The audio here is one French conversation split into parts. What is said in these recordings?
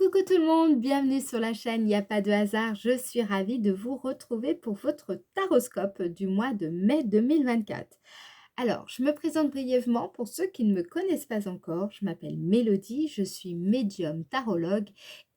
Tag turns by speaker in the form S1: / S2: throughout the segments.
S1: Coucou tout le monde, bienvenue sur la chaîne Il n'y a pas de hasard. Je suis ravie de vous retrouver pour votre taroscope du mois de mai 2024. Alors, je me présente brièvement pour ceux qui ne me connaissent pas encore. Je m'appelle Mélodie, je suis médium tarologue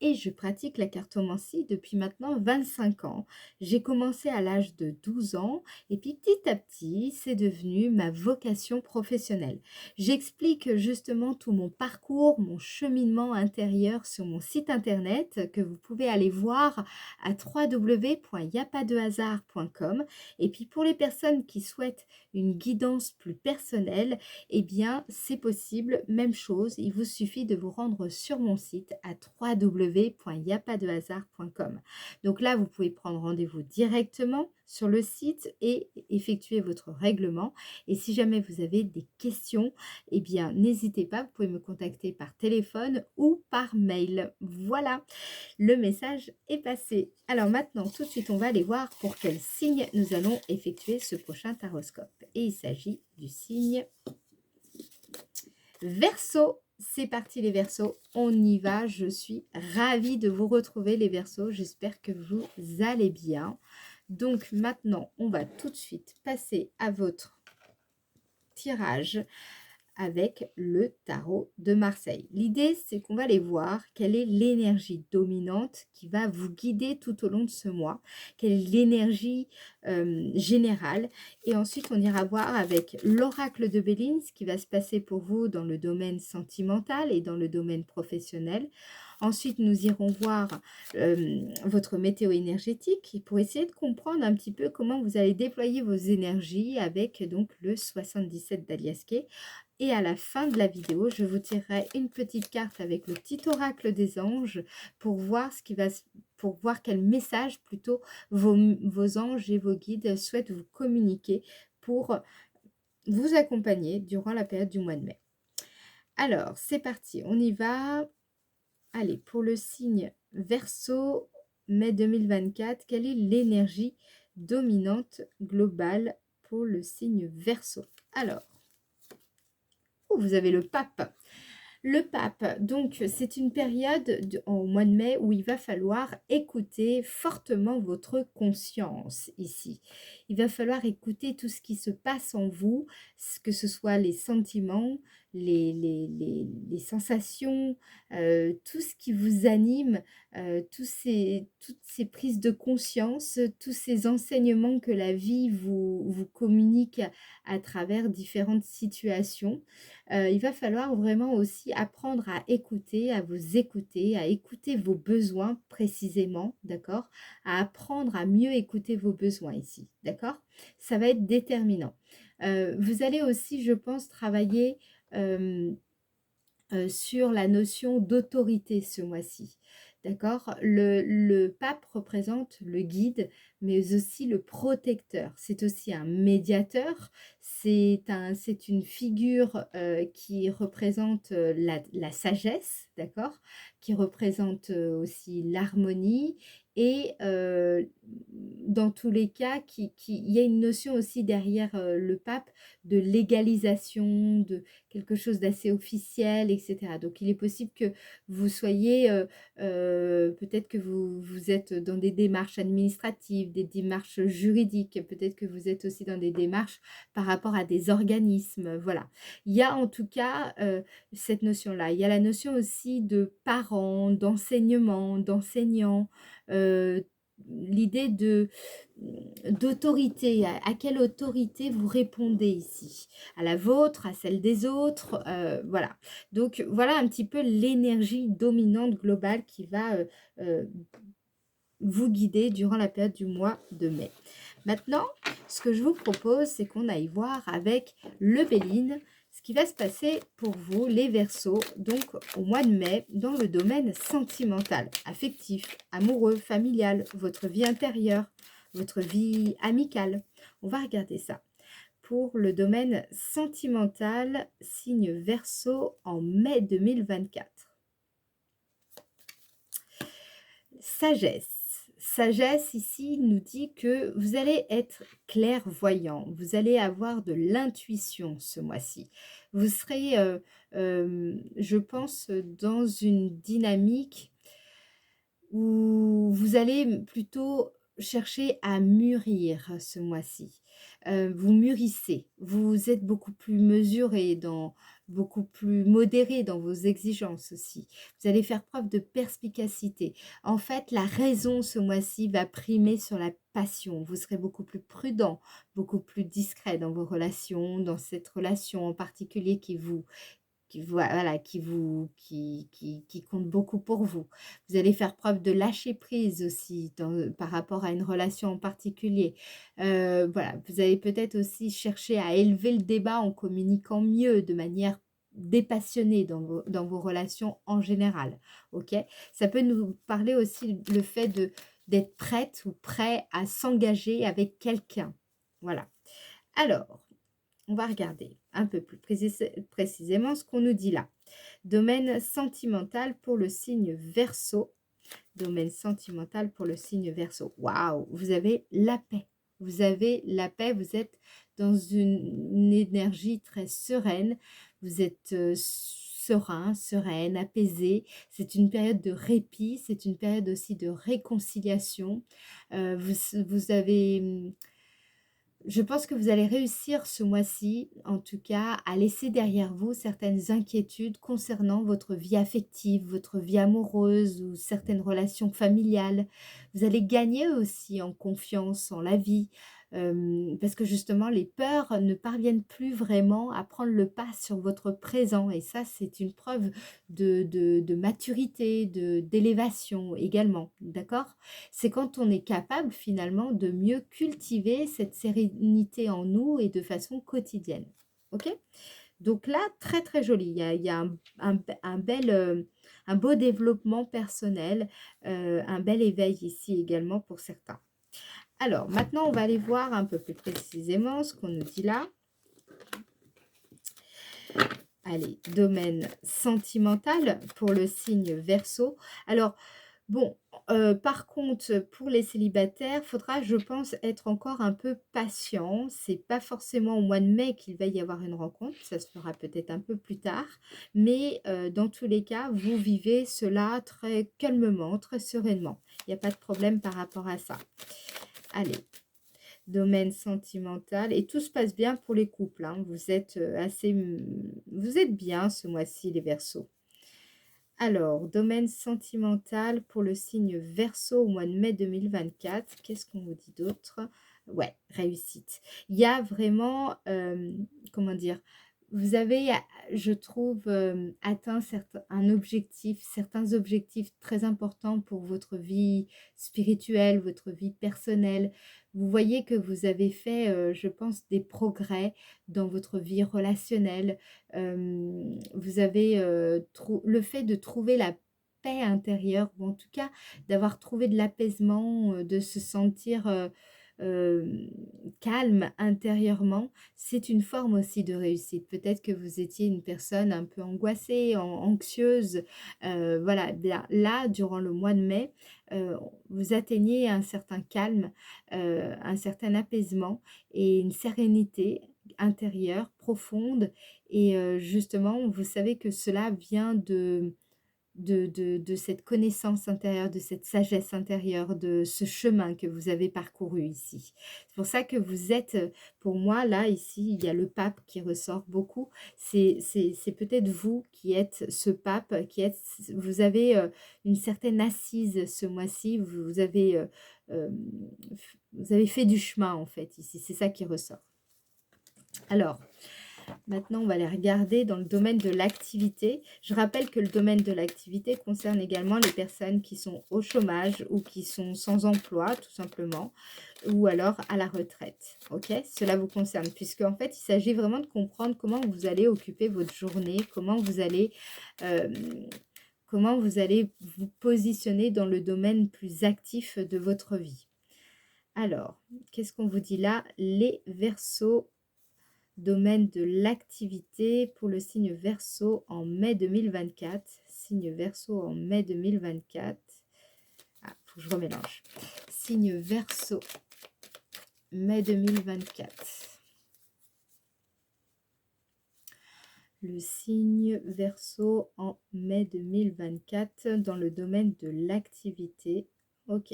S1: et je pratique la cartomancie depuis maintenant 25 ans. J'ai commencé à l'âge de 12 ans et puis petit à petit, c'est devenu ma vocation professionnelle. J'explique justement tout mon parcours, mon cheminement intérieur sur mon site internet que vous pouvez aller voir à www.yapadehasard.com. Et puis pour les personnes qui souhaitent une guidance plus personnelle, eh bien c'est possible, même chose, il vous suffit de vous rendre sur mon site à www.yapadehasard.com. Donc là, vous pouvez prendre rendez-vous directement sur le site et effectuer votre règlement. Et si jamais vous avez des questions, eh bien, n'hésitez pas, vous pouvez me contacter par téléphone ou par mail. Voilà, le message est passé. Alors maintenant, tout de suite, on va aller voir pour quel signe nous allons effectuer ce prochain taroscope. Et il s'agit du signe Verseau. C'est parti les Verseaux, on y va. Je suis ravie de vous retrouver les Verseaux. J'espère que vous allez bien. Donc maintenant, on va tout de suite passer à votre tirage avec le tarot de Marseille. L'idée, c'est qu'on va aller voir quelle est l'énergie dominante qui va vous guider tout au long de ce mois, quelle est l'énergie générale. Et ensuite, on ira voir avec l'oracle de Béline ce qui va se passer pour vous dans le domaine sentimental et dans le domaine professionnel. Ensuite, nous irons voir votre météo énergétique pour essayer de comprendre un petit peu comment vous allez déployer vos énergies avec donc le 77 d'Aliasquet. Et à la fin de la vidéo, je vous tirerai une petite carte avec le petit oracle des anges pour voir pour voir quel message plutôt vos anges et vos guides souhaitent vous communiquer pour vous accompagner durant la période du mois de mai. Alors, c'est parti, on y va. Allez, pour le signe Verseau, mai 2024, quelle est l'énergie dominante globale pour le signe Verseau? Alors, vous avez le pape. Le pape, donc c'est une période au mois de mai où il va falloir écouter fortement votre conscience ici. Il va falloir écouter tout ce qui se passe en vous, que ce soit les sentiments, les sensations, tout ce qui vous anime, toutes ces prises de conscience, tous ces enseignements que la vie vous communique à travers différentes situations. Il va falloir vraiment aussi apprendre à vous écouter, à écouter vos besoins précisément, d'accord? À apprendre à mieux écouter vos besoins ici, d'accord? Ça va être déterminant. Vous allez aussi, je pense, travailler sur la notion d'autorité ce mois-ci. D'accord? Le pape représente le guide, mais aussi le protecteur. C'est aussi un médiateur. C'est une figure qui représente la sagesse, d'accord? Qui représente aussi l'harmonie. Et dans tous les cas, il y a une notion aussi derrière le pape de légalisation, de quelque chose d'assez officiel, etc. Donc, il est possible que vous soyez, peut-être que vous êtes dans des démarches administratives, des démarches juridiques, peut-être que vous êtes aussi dans des démarches par rapport à des organismes, voilà. Il y a en tout cas cette notion-là. Il y a la notion aussi de parents, d'enseignement, d'enseignants, l'idée d'autorité, à quelle autorité vous répondez ici? À la vôtre, à celle des autres, voilà. Donc voilà un petit peu l'énergie dominante globale qui va vous guider durant la période du mois de mai. Maintenant, ce que je vous propose, c'est qu'on aille voir avec le Béline ce qui va se passer pour vous, les Verseaux, donc au mois de mai, dans le domaine sentimental, affectif, amoureux, familial, votre vie intérieure, votre vie amicale. On va regarder ça. Pour le domaine sentimental, signe Verseau en mai 2024. Sagesse. Sagesse ici nous dit que vous allez être clairvoyant, vous allez avoir de l'intuition ce mois-ci. Vous serez, je pense, dans une dynamique où vous allez plutôt chercher à mûrir ce mois-ci. Vous mûrissez, vous êtes beaucoup plus mesuré, beaucoup plus modéré dans vos exigences aussi. Vous allez faire preuve de perspicacité. En fait, la raison ce mois-ci va primer sur la passion. Vous serez beaucoup plus prudent, beaucoup plus discret dans vos relations, dans cette relation en particulier voilà, qui compte beaucoup pour vous. Vous allez faire preuve de lâcher prise aussi par rapport à une relation en particulier. Voilà, vous allez peut-être aussi chercher à élever le débat en communiquant mieux, de manière dépassionnée dans vos relations en général. Ok? Ça peut nous parler aussi le fait d'être prête ou prêt à s'engager avec quelqu'un. Voilà. Alors, on va regarder un peu plus précisément ce qu'on nous dit là. Domaine sentimental pour le signe Verseau. Domaine sentimental pour le signe Verseau. Waouh, vous avez la paix. Vous avez la paix, vous êtes dans une énergie très sereine. Vous êtes serein, sereine, apaisé. C'est une période de répit, c'est une période aussi de réconciliation. Vous avez... Je pense que vous allez réussir ce mois-ci, en tout cas, à laisser derrière vous certaines inquiétudes concernant votre vie affective, votre vie amoureuse ou certaines relations familiales. Vous allez gagner aussi en confiance en la vie, parce que justement, les peurs ne parviennent plus vraiment à prendre le pas sur votre présent. Et ça, c'est une preuve de maturité, d'élévation également, d'accord? C'est quand on est capable finalement de mieux cultiver cette sérénité en nous et de façon quotidienne. Ok? Donc là, très très joli. Il y a un beau développement personnel, un bel éveil ici également pour certains. Alors, maintenant, on va aller voir un peu plus précisément ce qu'on nous dit là. Allez, domaine sentimental pour le signe Verseau. Alors, bon, par contre, pour les célibataires, faudra, je pense, être encore un peu patient. C'est pas forcément au mois de mai qu'il va y avoir une rencontre, ça se fera peut-être un peu plus tard. Mais dans tous les cas, vous vivez cela très calmement, très sereinement. Il n'y a pas de problème par rapport à ça. Allez, domaine sentimental. Et tout se passe bien pour les couples, hein. Vous êtes vous êtes bien ce mois-ci, les Verseaux. Alors, domaine sentimental pour le signe Verseau au mois de mai 2024. Qu'est-ce qu'on vous dit d'autre? Ouais, réussite. Il y a vraiment, comment dire, vous avez, je trouve, atteint certains objectifs très importants pour votre vie spirituelle, votre vie personnelle. Vous voyez que vous avez fait, je pense, des progrès dans votre vie relationnelle. Vous avez le fait de trouver la paix intérieure, ou en tout cas d'avoir trouvé de l'apaisement, de se sentir euh, calme intérieurement, c'est une forme aussi de réussite. Peut-être que vous étiez une personne un peu angoissée, anxieuse. Voilà, bien, là, durant le mois de mai, vous atteignez un certain calme, un certain apaisement et une sérénité intérieure profonde. Et justement, vous savez que cela vient de cette connaissance intérieure, de cette sagesse intérieure, de ce chemin que vous avez parcouru ici. C'est pour ça que vous êtes, pour moi, là, ici, il y a le pape qui ressort beaucoup. C'est peut-être vous qui êtes ce pape, vous avez une certaine assise ce mois-ci, euh, vous avez fait du chemin, en fait, ici. C'est ça qui ressort. Alors, maintenant, on va aller regarder dans le domaine de l'activité. Je rappelle que le domaine de l'activité concerne également les personnes qui sont au chômage ou qui sont sans emploi, tout simplement, ou alors à la retraite. Ok, cela vous concerne, puisque en fait, il s'agit vraiment de comprendre comment vous allez occuper votre journée, euh, comment vous allez vous positionner dans le domaine plus actif de votre vie. Alors, qu'est-ce qu'on vous dit là? Les Verseaux. Domaine de l'activité pour le signe Verseau en mai 2024. Signe Verseau en mai 2024. Ah, faut que je remélange. Signe Verseau, mai 2024. Le signe Verseau en mai 2024 dans le domaine de l'activité. Ok.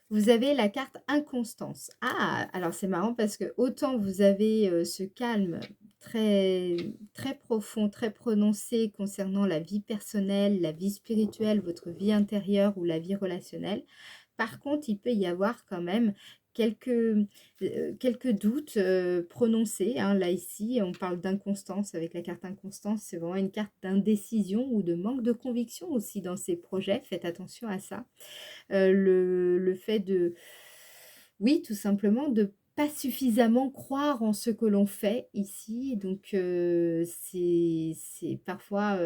S1: Vous avez la carte inconstance. Ah, alors c'est marrant parce que autant vous avez ce calme très, très profond, très prononcé concernant la vie personnelle, la vie spirituelle, votre vie intérieure ou la vie relationnelle. Par contre, il peut y avoir quand même quelques doutes prononcés, hein. Là, ici, on parle d'inconstance avec la carte inconstance. C'est vraiment une carte d'indécision ou de manque de conviction aussi dans ces projets. Faites attention à ça. Le fait de, oui, tout simplement, de pas suffisamment croire en ce que l'on fait ici. Donc, c'est parfois,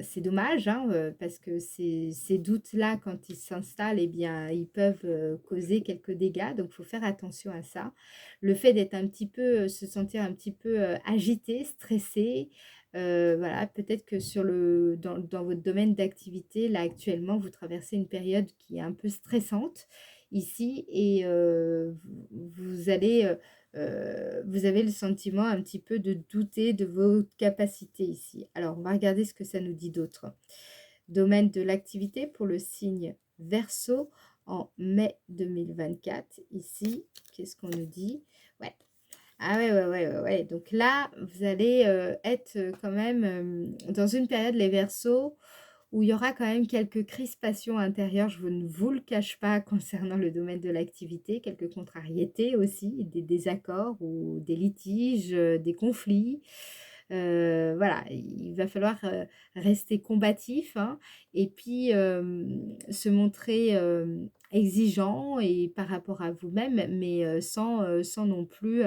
S1: c'est dommage, hein, parce que ces doutes-là, quand ils s'installent, eh bien, ils peuvent causer quelques dégâts. Donc, il faut faire attention à ça. Le fait d'être un petit peu, se sentir un petit peu agité, stressé, voilà, peut-être que dans votre domaine d'activité, là, actuellement, vous traversez une période qui est un peu stressante ici et vous avez le sentiment un petit peu de douter de vos capacités ici. Alors, on va regarder ce que ça nous dit d'autre. Domaine de l'activité pour le signe Verseau en mai 2024. Ici, qu'est-ce qu'on nous dit? Ouais. Ah ouais, ouais, ouais, ouais, ouais. Donc là, vous allez être quand même dans une période, les Verseaux, où il y aura quand même quelques crispations intérieures, je ne vous le cache pas, concernant le domaine de l'activité, quelques contrariétés aussi, des désaccords ou des litiges, des conflits. Voilà, il va falloir rester combatif, hein, et puis se montrer exigeant et par rapport à vous-même, mais sans non plus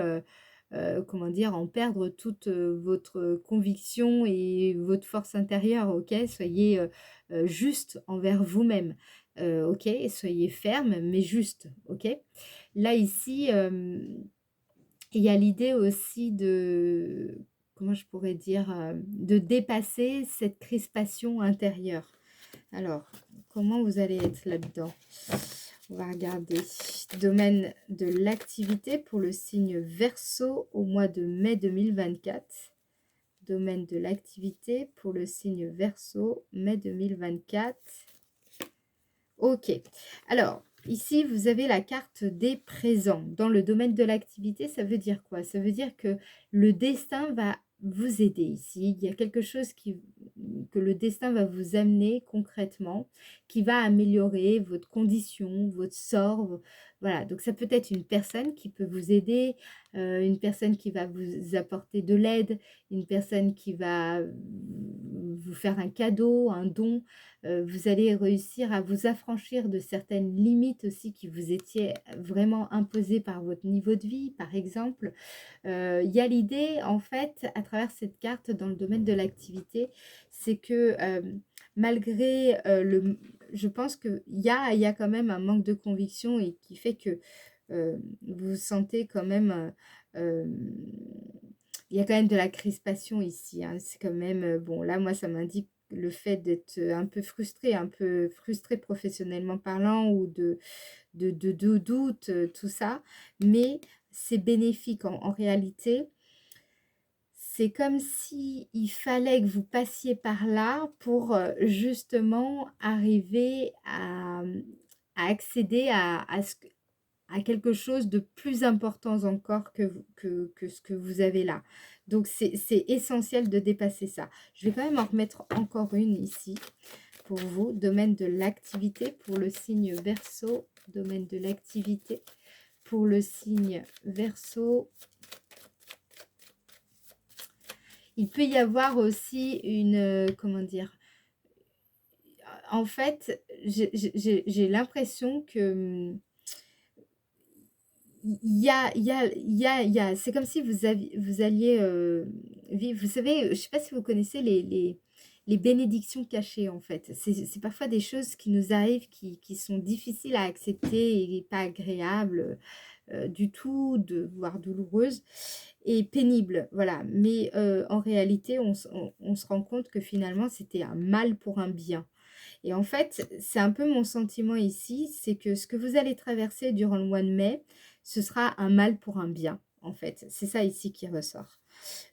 S1: comment dire, en perdre toute votre conviction et votre force intérieure, ok? Soyez juste envers vous-même, ok? Soyez ferme, mais juste, ok? Là, ici, il y a l'idée aussi de, comment je pourrais dire, de dépasser cette crispation intérieure. Alors, comment vous allez être là-dedans? On va regarder. Domaine de l'activité pour le signe Verseau au mois de mai 2024. Domaine de l'activité pour le signe Verseau, mai 2024. Ok. Alors, ici, vous avez la carte des présents. Dans le domaine de l'activité, ça veut dire quoi? Ça veut dire que le destin va vous aider ici. Il y a quelque chose que le destin va vous amener concrètement, qui va améliorer votre condition, votre sort. Voilà, donc ça peut être une personne qui peut vous aider, une personne qui va vous apporter de l'aide, une personne qui va vous faire un cadeau, un don. Vous allez réussir à vous affranchir de certaines limites aussi qui vous étiez vraiment imposées par votre niveau de vie, par exemple. Il y a l'idée, en fait, à travers cette carte dans le domaine de l'activité, c'est que malgré je pense qu'il y a quand même un manque de conviction et qui fait que vous sentez quand même... il y a quand même de la crispation ici, hein. C'est quand même... bon, là, moi, ça m'indique le fait d'être un peu frustré professionnellement parlant ou de doute, tout ça. Mais c'est bénéfique en réalité. C'est comme si il fallait que vous passiez par là pour justement arriver à accéder à quelque chose de plus important encore que ce que vous avez là. Donc, c'est essentiel de dépasser ça. Je vais quand même en remettre encore une ici pour vous. Domaine de l'activité pour le signe Verseau. Domaine de l'activité pour le signe Verseau. Il peut y avoir aussi une, comment dire, en fait, j'ai l'impression que c'est comme si vous alliez vivre, vous savez, je ne sais pas si vous connaissez les bénédictions cachées en fait. C'est parfois des choses qui nous arrivent qui sont difficiles à accepter et pas agréables du tout, voire douloureuses et pénibles, voilà. Mais en réalité, on se rend compte que finalement, c'était un mal pour un bien. Et en fait, c'est un peu mon sentiment ici, c'est que ce que vous allez traverser durant le mois de mai, ce sera un mal pour un bien, en fait. C'est ça ici qui ressort.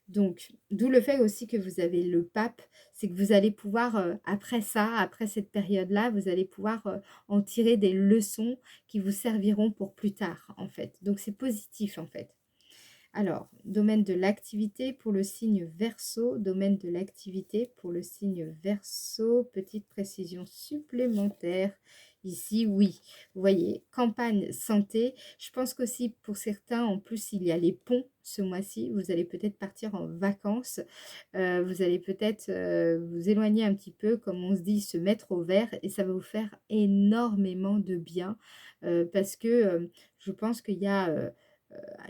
S1: Donc, d'où le fait aussi que vous avez le pape, c'est que vous allez pouvoir, après ça, après cette période-là, vous allez pouvoir en tirer des leçons qui vous serviront pour plus tard, en fait. Donc, c'est positif, en fait. Alors, domaine de l'activité pour le signe Verseau, domaine de l'activité pour le signe Verseau, petite précision supplémentaire. Ici, oui, vous voyez, campagne santé. Je pense qu'aussi pour certains, en plus, il y a les ponts ce mois-ci. Vous allez peut-être partir en vacances. Vous allez peut-être vous éloigner un petit peu, comme on se dit, se mettre au vert. Et ça va vous faire énormément de bien parce que je pense qu'il y a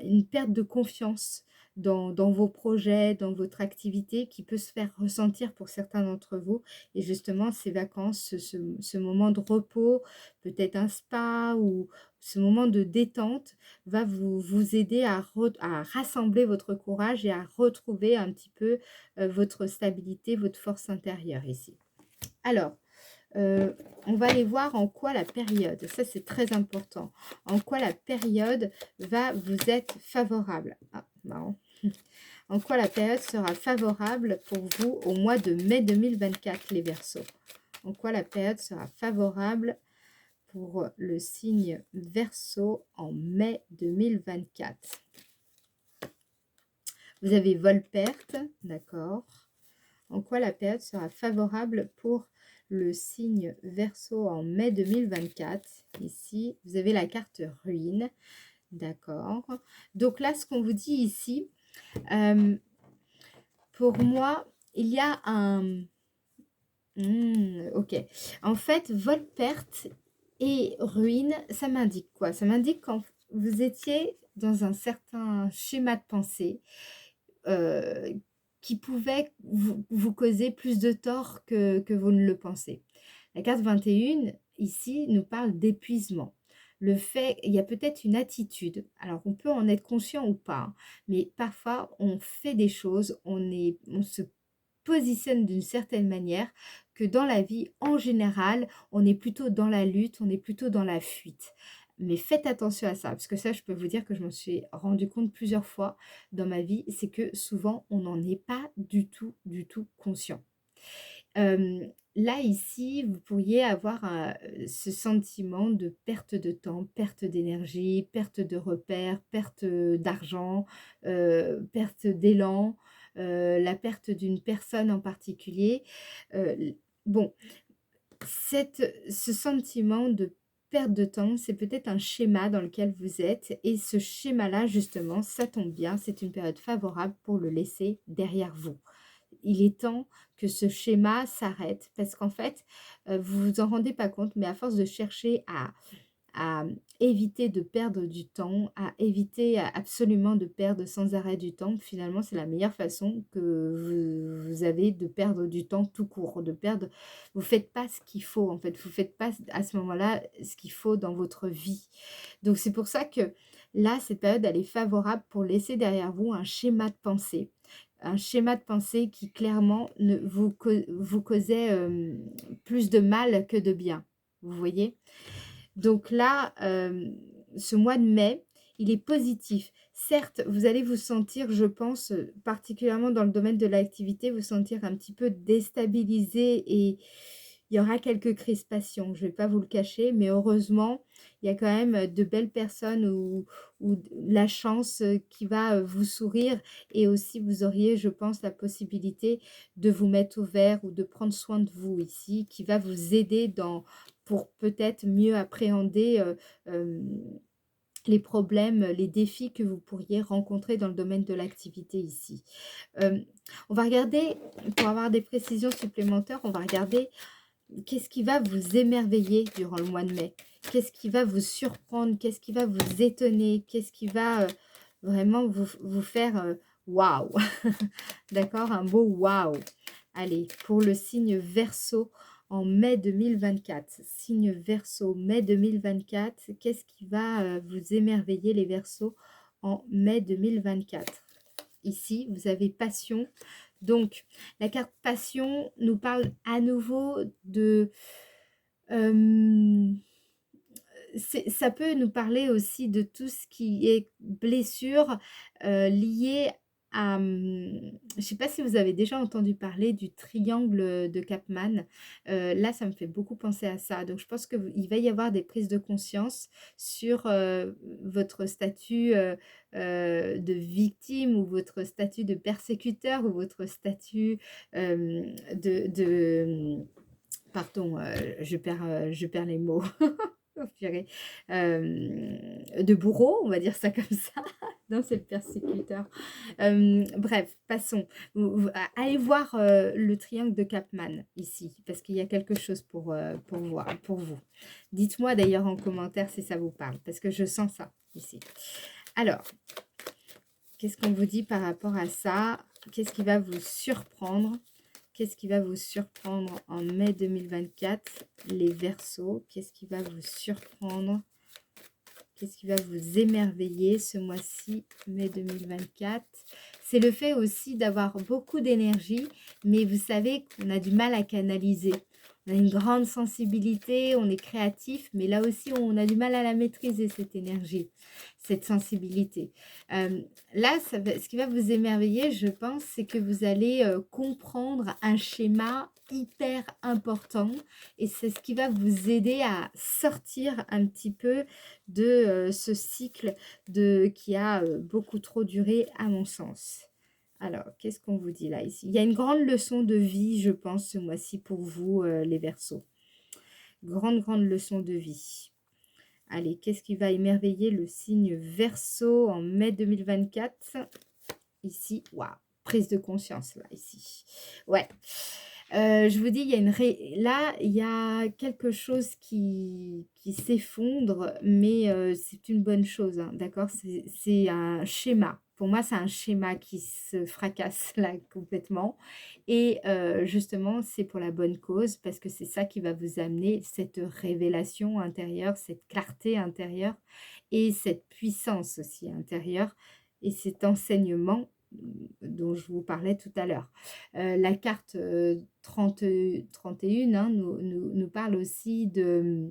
S1: une perte de confiance dans vos projets, dans votre activité qui peut se faire ressentir pour certains d'entre vous. Et justement, ces vacances, ce moment de repos, peut-être un spa ou ce moment de détente va vous aider à rassembler votre courage et à retrouver un petit peu votre stabilité, votre force intérieure ici. Alors, on va aller voir en quoi la période, ça c'est très important, en quoi la période va vous être favorable. Ah, marrant. En quoi la période sera favorable pour vous au mois de mai 2024, les Verseaux. En quoi la période sera favorable pour le signe Verseau en mai 2024. Vous avez vol-perte, d'accord. En quoi la période sera favorable pour le signe Verseau en mai 2024. Ici, vous avez la carte ruine. D'accord. Donc là, ce qu'on vous dit ici, pour moi, il y a un... ok. En fait, votre perte et ruine, ça m'indique quoi? Ça m'indique quand vous étiez dans un certain schéma de pensée euh, qui pouvait vous causer plus de tort que vous ne le pensez. La carte 21, ici, nous parle d'épuisement. Le fait, il y a peut-être une attitude, alors on peut en être conscient ou pas, hein, mais parfois on fait des choses, on se positionne d'une certaine manière que dans la vie, en général, on est plutôt dans la lutte, on est plutôt dans la fuite. Mais faites attention à ça, parce que ça, je peux vous dire que je m'en suis rendu compte plusieurs fois dans ma vie, c'est que souvent, on n'en est pas du tout conscient. Là, ici, vous pourriez avoir ce sentiment de perte de temps, perte d'énergie, perte de repères, perte d'argent, perte d'élan, la perte d'une personne en particulier. Bon, ce sentiment de perte de temps, c'est peut-être un schéma dans lequel vous êtes. Et ce schéma-là, justement, ça tombe bien, c'est une période favorable pour le laisser derrière vous. Il est temps que ce schéma s'arrête parce qu'en fait, vous vous en rendez pas compte, mais à force de chercher à éviter de perdre du temps, à éviter absolument de perdre sans arrêt du temps, finalement, c'est la meilleure façon que vous avez de perdre du temps tout court, de perdre, vous faites pas ce qu'il faut en fait, vous faites pas à ce moment-là ce qu'il faut dans votre vie. Donc c'est pour ça que là, cette période, elle est favorable pour laisser derrière vous un schéma de pensée. Un schéma de pensée qui clairement ne vous causait plus de mal que de bien. Vous voyez? Donc là, ce mois de mai, il est positif. Certes, vous allez vous sentir, je pense, particulièrement dans le domaine de l'activité, vous sentir un petit peu déstabilisé et il y aura quelques crispations, je ne vais pas vous le cacher, mais heureusement, il y a quand même de belles personnes ou la chance qui va vous sourire et aussi vous auriez, je pense, la possibilité de vous mettre au vert ou de prendre soin de vous ici, qui va vous aider pour peut-être mieux appréhender les problèmes, les défis que vous pourriez rencontrer dans le domaine de l'activité ici. On va regarder, pour avoir des précisions supplémentaires, on va regarder qu'est-ce qui va vous émerveiller durant le mois de mai. Qu'est-ce qui va vous surprendre, qu'est-ce qui va vous étonner, qu'est-ce qui va vraiment vous faire waouh. D'accord, un beau waouh. Allez, pour le signe Verseau, en mai 2024. Signe Verseau, mai 2024. Qu'est-ce qui va vous émerveiller les Verseaux en mai 2024? Ici, vous avez passion. Donc, la carte passion nous parle à nouveau de... ça peut nous parler aussi de tout ce qui est blessure liée à... je ne sais pas si vous avez déjà entendu parler du triangle de Capman. Là, ça me fait beaucoup penser à ça. Donc, je pense qu'il va y avoir des prises de conscience sur votre statut de victime ou votre statut de persécuteur ou votre statut pardon, je perds les mots. Oh, purée. De bourreau, on va dire ça comme ça. Non, c'est le persécuteur. Bref, passons. Allez voir le triangle de Capman ici, parce qu'il y a quelque chose pour vous. Dites-moi d'ailleurs en commentaire si ça vous parle, parce que je sens ça ici. Alors, qu'est-ce qu'on vous dit par rapport à ça? Qu'est-ce qui va vous surprendre? Qu'est-ce qui va vous surprendre en mai 2024? Les Verseaux, qu'est-ce qui va vous surprendre? Qu'est-ce qui va vous émerveiller ce mois-ci, mai 2024? C'est le fait aussi d'avoir beaucoup d'énergie, mais vous savez qu'on a du mal à canaliser. On a une grande sensibilité, on est créatif, mais là aussi, on a du mal à la maîtriser, cette énergie, cette sensibilité. Là, ce qui va vous émerveiller, je pense, c'est que vous allez comprendre un schéma hyper important et c'est ce qui va vous aider à sortir un petit peu de ce cycle qui a beaucoup trop duré à mon sens. Alors, qu'est-ce qu'on vous dit là, ici? Il y a une grande leçon de vie, je pense, ce mois-ci pour vous, les Verseaux. Grande leçon de vie. Allez, qu'est-ce qui va émerveiller le signe Verseau en mai 2024? Ici, waouh, prise de conscience, là, ici. Ouais. Je vous dis, là, il y a quelque chose qui s'effondre, mais c'est une bonne chose, hein, d'accord? C'est un schéma. Pour moi, c'est un schéma qui se fracasse là complètement. Et justement, c'est pour la bonne cause, parce que c'est ça qui va vous amener cette révélation intérieure, cette clarté intérieure et cette puissance aussi intérieure et cet enseignement dont je vous parlais tout à l'heure. La carte 31 hein, nous parle aussi de,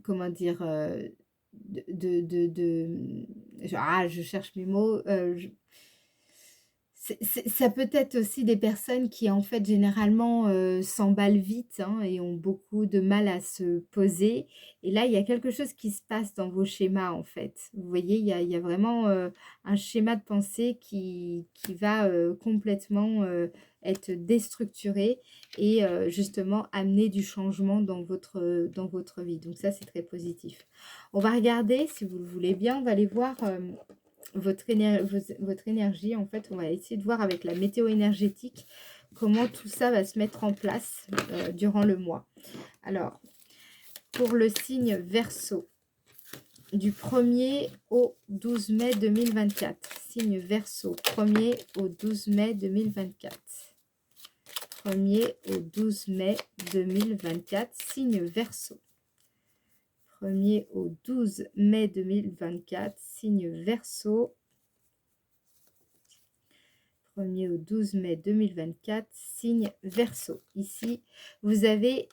S1: comment dire, je cherche mes mots, ça peut être aussi des personnes qui, en fait, généralement, s'emballent vite hein, et ont beaucoup de mal à se poser. Et là, il y a quelque chose qui se passe dans vos schémas, en fait. Vous voyez, il y a vraiment un schéma de pensée qui va complètement être déstructuré et justement amener du changement dans votre vie. Donc ça, c'est très positif. On va regarder, si vous le voulez bien, on va aller voir... votre énergie, en fait, on va essayer de voir avec la météo énergétique comment tout ça va se mettre en place durant le mois. Alors, pour le signe Verseau, du 1er au 12 mai 2024. Signe Verseau, 1er au 12 mai 2024. 1er au 12 mai 2024, signe Verseau. 1er au 12 mai 2024, signe Verseau. 1er au 12 mai 2024, signe Verseau. Ici, vous avez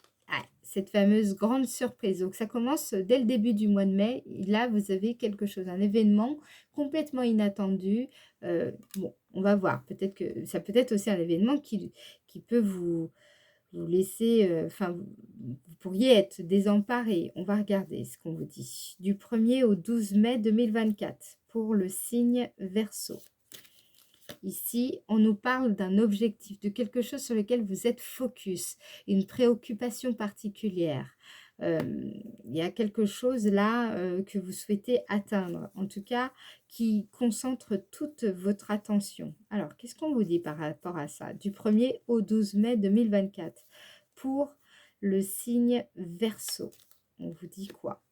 S1: cette fameuse grande surprise. Donc, ça commence dès le début du mois de mai. Là, vous avez quelque chose, un événement complètement inattendu. Bon, on va voir. Peut-être que ça peut être aussi un événement qui peut vous laisser... Enfin, vous pourriez être désemparé. On va regarder ce qu'on vous dit. Du 1er au 12 mai 2024 pour le signe Verseau. Ici, on nous parle d'un objectif, de quelque chose sur lequel vous êtes focus, une préoccupation particulière. Il y a quelque chose là que vous souhaitez atteindre, en tout cas qui concentre toute votre attention. Alors, qu'est-ce qu'on vous dit par rapport à ça? Du 1er au 12 mai 2024 pour le signe Verseau. On vous dit quoi?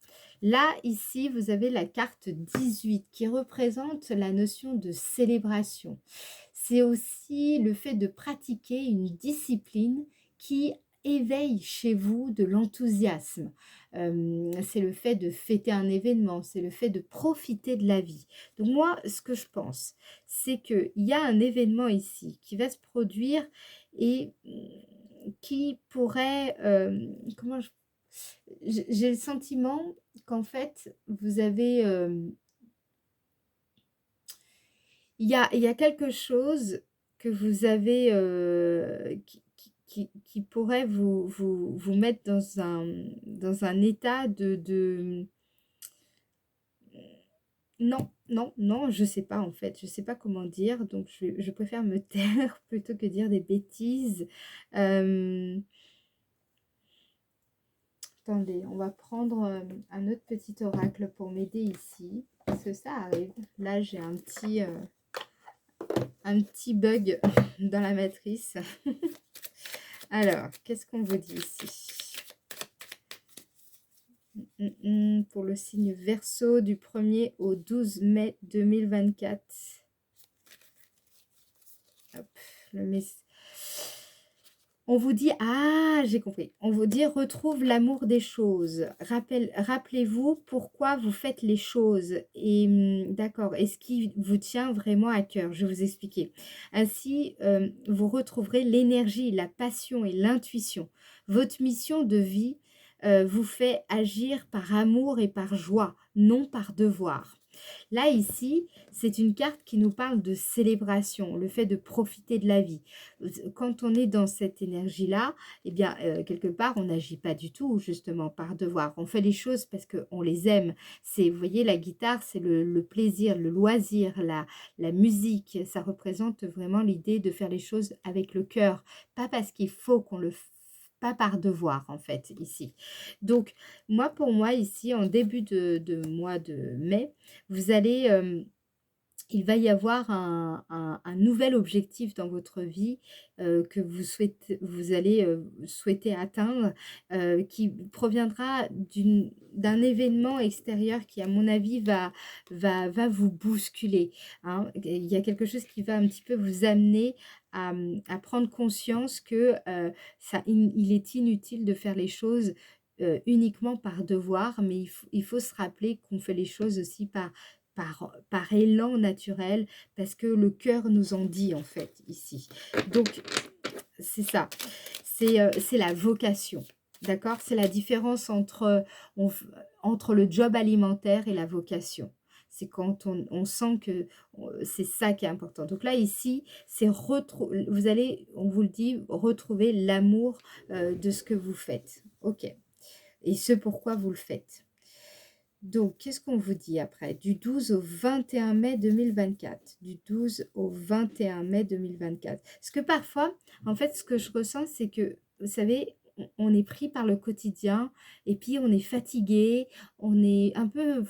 S1: Là, ici, vous avez la carte 18 qui représente la notion de célébration. C'est aussi le fait de pratiquer une discipline qui éveille chez vous de l'enthousiasme. C'est le fait de fêter un événement, c'est le fait de profiter de la vie. Donc moi, ce que je pense, c'est qu'il y a un événement ici qui va se produire et qui pourrait... j'ai le sentiment qu'en fait, vous avez il y a quelque chose que vous avez qui pourrait vous mettre dans un état de... Non, non, non, je sais pas en fait, je sais pas comment dire, donc je préfère me taire plutôt que dire des bêtises. Euh, Attendez, on va prendre un autre petit oracle pour m'aider ici, parce que ça arrive. Là, j'ai un petit bug dans la matrice. Alors, qu'est-ce qu'on vous dit ici? Pour le signe Verseau du 1er au 12 mai 2024. Hop, le message. On vous dit, ah, j'ai compris. On vous dit, retrouve l'amour des choses. Rappelez-vous pourquoi vous faites les choses. Et d'accord, et ce qui vous tient vraiment à cœur. Je vais vous expliquer. Ainsi, vous retrouverez l'énergie, la passion et l'intuition. Votre mission de vie vous fait agir par amour et par joie, non par devoir. Là, ici, c'est une carte qui nous parle de célébration, le fait de profiter de la vie. Quand on est dans cette énergie-là, eh bien, quelque part, on n'agit pas du tout, justement, par devoir. On fait les choses parce qu'on les aime. C'est, vous voyez, la guitare, c'est le plaisir, le loisir, la musique. Ça représente vraiment l'idée de faire les choses avec le cœur, pas parce qu'il faut qu'on le pas par devoir, en fait, ici. Donc, moi, pour moi, ici, en début de mois de mai, vous allez... il va y avoir un nouvel objectif dans votre vie que vous allez souhaiter atteindre, qui proviendra d'un événement extérieur qui, à mon avis, va vous bousculer, hein. Il y a quelque chose qui va un petit peu vous amener à prendre conscience que il est inutile de faire les choses uniquement par devoir, mais il faut se rappeler qu'on fait les choses aussi par élan naturel, parce que le cœur nous en dit en fait ici. Donc, c'est ça, c'est la vocation, d'accord? C'est la différence entre le job alimentaire et la vocation. C'est quand on sent que c'est ça qui est important. Donc là, ici, vous allez, on vous le dit, retrouver l'amour de ce que vous faites. OK. Et ce pourquoi vous le faites. Donc, qu'est-ce qu'on vous dit après? Du 12 au 21 mai 2024. Du 12 au 21 mai 2024. Parce que parfois, en fait, ce que je ressens, c'est que, vous savez, on est pris par le quotidien et puis on est fatigué, on est un peu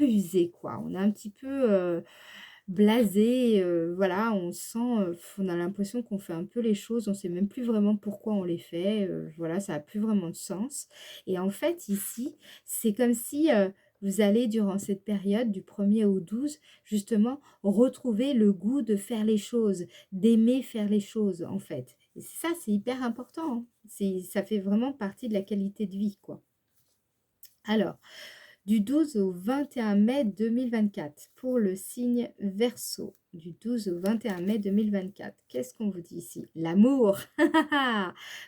S1: usé, quoi. On est un petit peu blasé, voilà, on sent, on a l'impression qu'on fait un peu les choses, on sait même plus vraiment pourquoi on les fait, voilà, ça a plus vraiment de sens. Et en fait, ici, c'est comme si vous allez, durant cette période du 1er au 12, justement, retrouver le goût de faire les choses, d'aimer faire les choses, en fait. Et ça, c'est hyper important, hein. Ça fait vraiment partie de la qualité de vie, quoi. Alors, du 12 au 21 mai 2024 pour le signe Verseau. Du 12 au 21 mai 2024. Qu'est-ce qu'on vous dit ici? L'amour.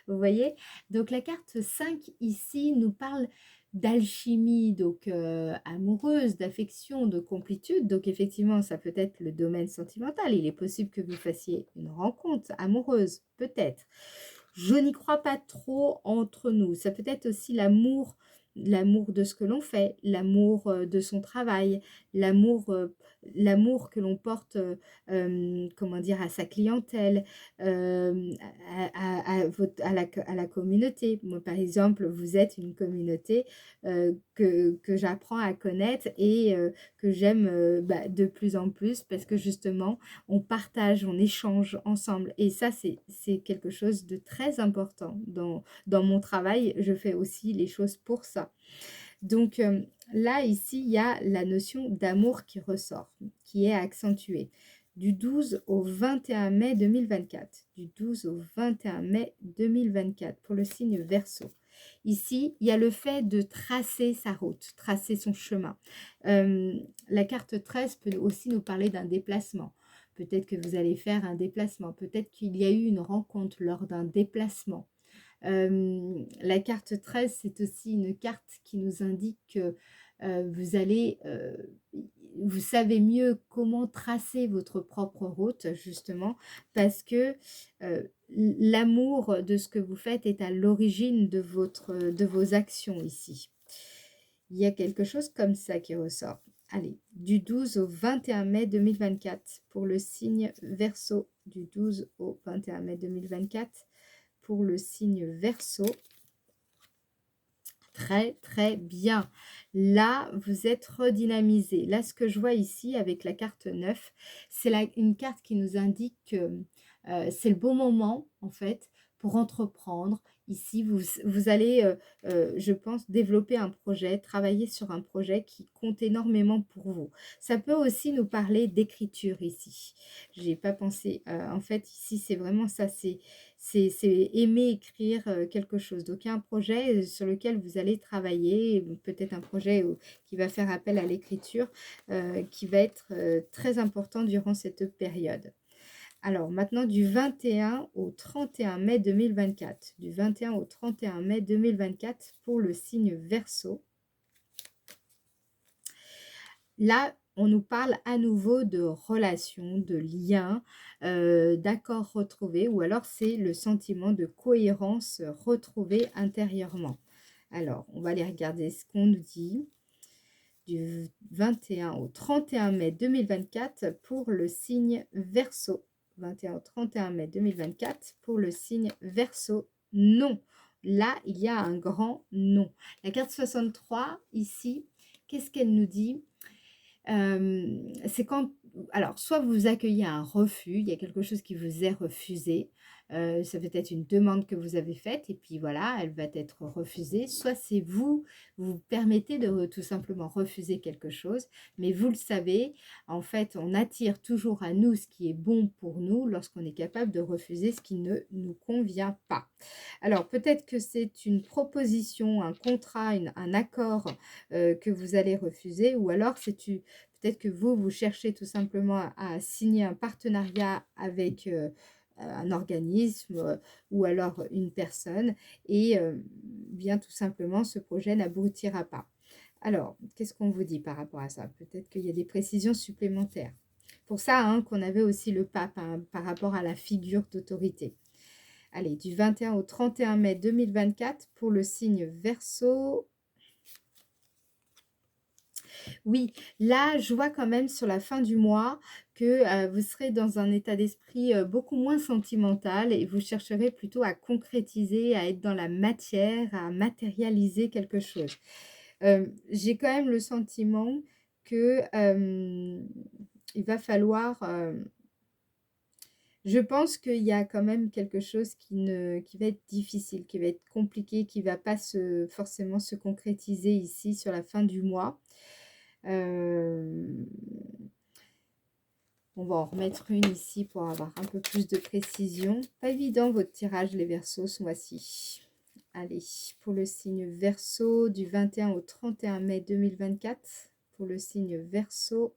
S1: Vous voyez? Donc la carte 5 ici nous parle d'alchimie, donc amoureuse, d'affection, de complétude. Donc effectivement, ça peut être le domaine sentimental. Il est possible que vous fassiez une rencontre amoureuse, peut-être. Je n'y crois pas trop entre nous. Ça peut être aussi l'amour de ce que l'on fait, l'amour de son travail, l'amour l'amour que l'on porte, comment dire, à sa clientèle, à la communauté. Moi, par exemple, vous êtes une communauté que j'apprends à connaître et que j'aime de plus en plus parce que justement, on partage, on échange ensemble. Et ça, c'est quelque chose de très important dans mon travail. Je fais aussi les choses pour ça. Donc là, ici, il y a la notion d'amour qui ressort, qui est accentuée. Du 12 au 21 mai 2024. Du 12 au 21 mai 2024 pour le signe Verseau. Ici, il y a le fait de tracer sa route, tracer son chemin. La carte 13 peut aussi nous parler d'un déplacement. Peut-être que vous allez faire un déplacement. Peut-être qu'il y a eu une rencontre lors d'un déplacement. La carte 13, c'est aussi une carte qui nous indique que vous allez, vous savez mieux comment tracer votre propre route, justement, parce que l'amour de ce que vous faites est à l'origine de vos actions ici. Il y a quelque chose comme ça qui ressort. Allez, du 12 au 21 mai 2024 pour le signe Verseau. Du 12 au 21 mai 2024 pour le signe Verseau. Très, très bien. Là, vous êtes redynamisé. Là, ce que je vois ici avec la carte 9, c'est une carte qui nous indique que c'est le bon moment, en fait, pour entreprendre. Ici, vous allez, je pense, développer un projet, travailler sur un projet qui compte énormément pour vous. Ça peut aussi nous parler d'écriture ici. J'ai pas pensé. En fait, ici, c'est vraiment ça. C'est aimer écrire quelque chose. Donc, il y a un projet sur lequel vous allez travailler, peut-être un projet qui va faire appel à l'écriture, qui va être très important durant cette période. Alors, maintenant, du 21 au 31 mai 2024. Du 21 au 31 mai 2024 pour le signe Verseau. Là, on nous parle à nouveau de relations, de liens, d'accords retrouvés, ou alors c'est le sentiment de cohérence retrouvé intérieurement. Alors, on va aller regarder ce qu'on nous dit du 21 au 31 mai 2024 pour le signe Verseau. 21 au 31 mai 2024 pour le signe Verseau. Non. Là, il y a un grand non. La carte 63, ici, qu'est-ce qu'elle nous dit? C'est quand, alors, soit vous accueillez un refus, il y a quelque chose qui vous est refusé, ça peut être une demande que vous avez faite et puis voilà, elle va être refusée, soit c'est vous, vous permettez de tout simplement refuser quelque chose, mais vous le savez, en fait, on attire toujours à nous ce qui est bon pour nous lorsqu'on est capable de refuser ce qui ne nous convient pas. Alors, peut-être que c'est une proposition, un contrat, un accord que vous allez refuser, ou alors peut-être que vous cherchez tout simplement à signer un partenariat avec un organisme ou alors une personne et bien tout simplement ce projet n'aboutira pas. Alors, qu'est-ce qu'on vous dit par rapport à ça? Peut-être qu'il y a des précisions supplémentaires. Pour ça hein, qu'on avait aussi le pape hein, par rapport à la figure d'autorité. Allez, du 21 au 31 mai 2024 pour le signe Verseau. Oui, là, je vois quand même sur la fin du mois que vous serez dans un état d'esprit beaucoup moins sentimental et vous chercherez plutôt à concrétiser, à être dans la matière, à matérialiser quelque chose. J'ai quand même le sentiment que il va falloir... je pense qu'il y a quand même quelque chose qui va être difficile, qui va être compliqué, qui ne va pas forcément se concrétiser ici sur la fin du mois. On va en remettre une ici pour avoir un peu plus de précision. Pas évident votre tirage les Verseaux ce mois-ci. Allez, pour le signe Verseau du 21 au 31 mai 2024. Pour le signe Verseau.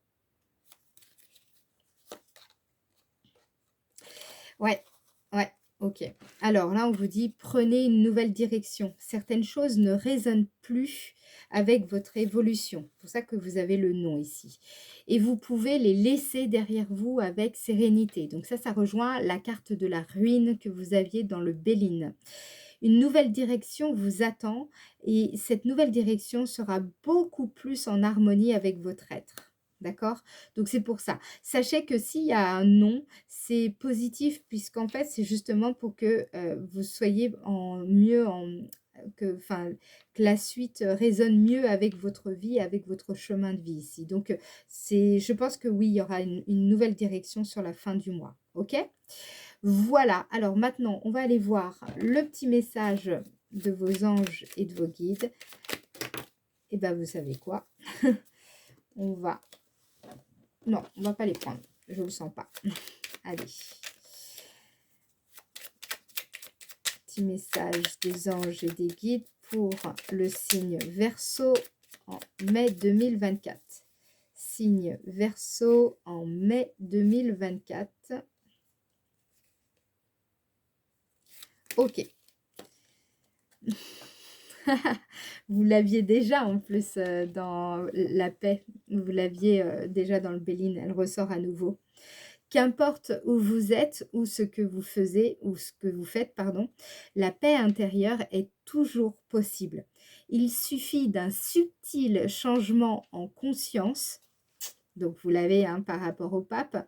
S1: Ouais, ok. Alors là, on vous dit, prenez une nouvelle direction. Certaines choses ne résonnent plus avec votre évolution. C'est pour ça que vous avez le non ici. Et vous pouvez les laisser derrière vous avec sérénité. Donc ça rejoint la carte de la ruine que vous aviez dans le Béline. Une nouvelle direction vous attend et cette nouvelle direction sera beaucoup plus en harmonie avec votre être. D'accord? Donc c'est pour ça. Sachez que s'il y a un non, c'est positif puisqu'en fait c'est justement pour que vous soyez que la suite résonne mieux avec votre vie, avec votre chemin de vie ici. Donc je pense que oui, il y aura une nouvelle direction sur la fin du mois. Ok? Voilà, alors maintenant, on va aller voir le petit message de vos anges et de vos guides. Et bien, vous savez quoi? On va... Non, on va pas les prendre. Je ne le sens pas. Allez. Petit message des anges et des guides pour le signe Verseau en mai 2024. Signe Verseau en mai 2024. Ok. Vous l'aviez déjà en plus dans la paix. Vous l'aviez déjà dans le Béline. Elle ressort à nouveau. Qu'importe où vous êtes ou ce que vous faisiez ou ce que vous faites, pardon, la paix intérieure est toujours possible. Il suffit d'un subtil changement en conscience. Donc vous l'avez hein, par rapport au pape.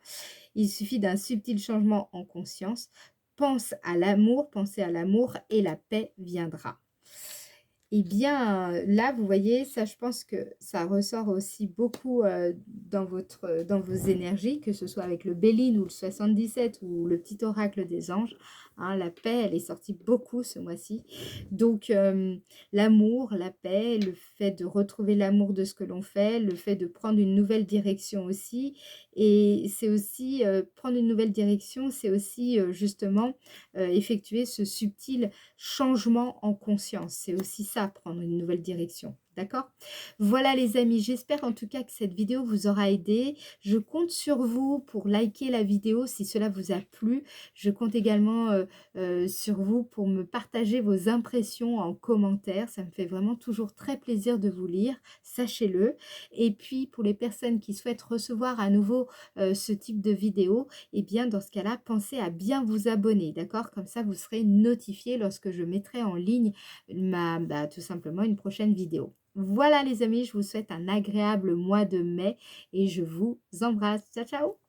S1: Il suffit d'un subtil changement en conscience. Pensez à l'amour et la paix viendra. Eh bien, là, vous voyez, ça, je pense que ça ressort aussi beaucoup dans vos énergies, que ce soit avec le Béline ou le 77 ou le petit oracle des anges. Hein, la paix, elle est sortie beaucoup ce mois-ci. Donc, l'amour, la paix, le fait de retrouver l'amour de ce que l'on fait, le fait de prendre une nouvelle direction aussi. Et c'est aussi, prendre une nouvelle direction, c'est aussi justement effectuer ce subtil changement en conscience. C'est aussi ça, prendre une nouvelle direction. D'accord? Voilà les amis, j'espère en tout cas que cette vidéo vous aura aidé. Je compte sur vous pour liker la vidéo si cela vous a plu. Je compte également sur vous pour me partager vos impressions en commentaire. Ça me fait vraiment toujours très plaisir de vous lire, sachez-le. Et puis pour les personnes qui souhaitent recevoir à nouveau ce type de vidéo, eh bien dans ce cas-là, pensez à bien vous abonner, d'accord? Comme ça, vous serez notifié lorsque je mettrai en ligne tout simplement une prochaine vidéo. Voilà les amis, je vous souhaite un agréable mois de mai et je vous embrasse. Ciao, ciao!